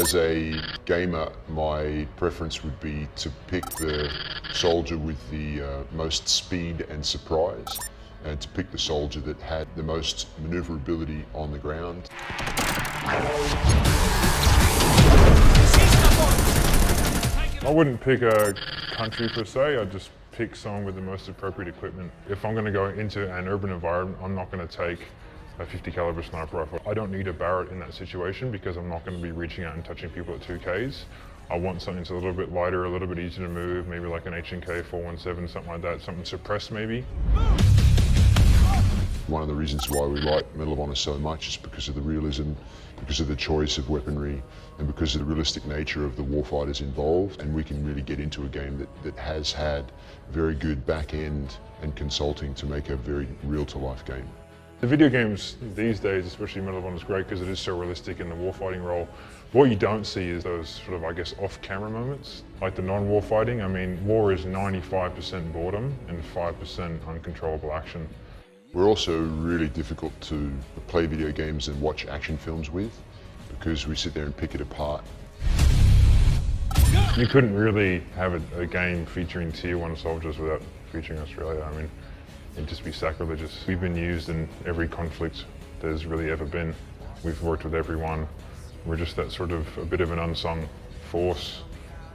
As a gamer, my preference would be to pick the soldier with the most speed and surprise, and to pick the soldier that had the most maneuverability on the ground. I wouldn't pick a country per se, I'd just pick someone with the most appropriate equipment. If I'm going to go into an urban environment, I'm not going to take a 50 caliber sniper rifle. I don't need a Barrett in that situation because I'm not going to be reaching out and touching people at 2Ks. I want something that's a little bit lighter, a little bit easier to move, maybe like an H&K 417, something like that, something suppressed maybe. One of the reasons why we like Medal of Honor so much is because of the realism, because of the choice of weaponry, and because of the realistic nature of the warfighters involved. And we can really get into a game that has had very good back end and consulting to make a very real-to-life game. The video games these days, especially Medal of Honor, is great because it is so realistic in the warfighting role. What you don't see is those sort of, I guess, off-camera moments, like the non-warfighting. I mean, war is 95% boredom and 5% uncontrollable action. We're also really difficult to play video games and watch action films with because we sit there and pick it apart. You couldn't really have a game featuring Tier 1 soldiers without featuring Australia. I mean, it'd just be sacrilegious. We've been used in every conflict there's really ever been. We've worked with everyone. We're just that sort of a bit of an unsung force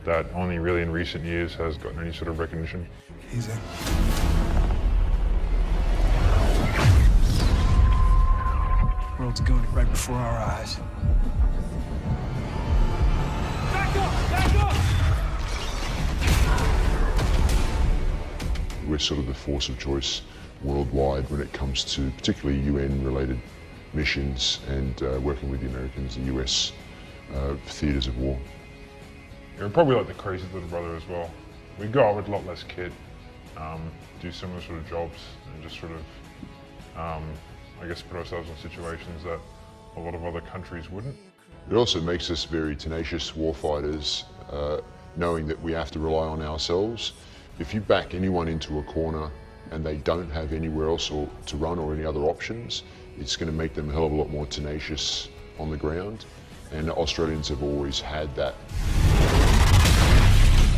that only really in recent years has gotten any sort of recognition. Easy. World's going right before our eyes. Back up! Back up! We're sort of the force of choice worldwide when it comes to particularly UN-related missions and working with the Americans, the US theatres of war. You're probably like the crazy little brother as well. We go out with a lot less kit, do similar sort of jobs, and just sort of, I guess, put ourselves in situations that a lot of other countries wouldn't. It also makes us very tenacious warfighters, knowing that we have to rely on ourselves. If you back anyone into a corner and they don't have anywhere else to run or any other options, it's going to make them a hell of a lot more tenacious on the ground. And Australians have always had that.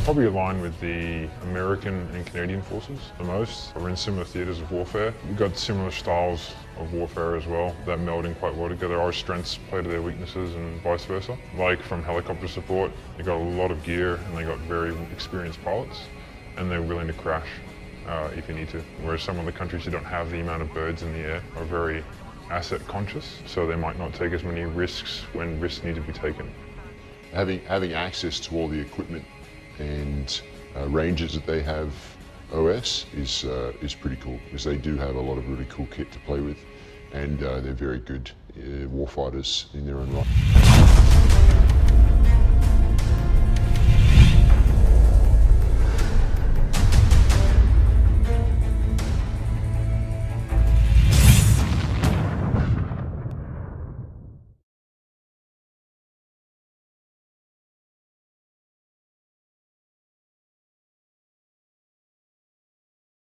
Probably aligned with the American and Canadian forces the most. We're in similar theatres of warfare. We've got similar styles of warfare as well that meld in quite well together. Our strengths play to their weaknesses and vice versa. Like from helicopter support, they got a lot of gear and they got very experienced pilots and they're willing to crash if you need to. Whereas some of the countries who don't have the amount of birds in the air are very asset conscious, so they might not take as many risks when risks need to be taken. Having access to all the equipment and ranges that they have OS is pretty cool because they do have a lot of really cool kit to play with, and they're very good warfighters in their own right.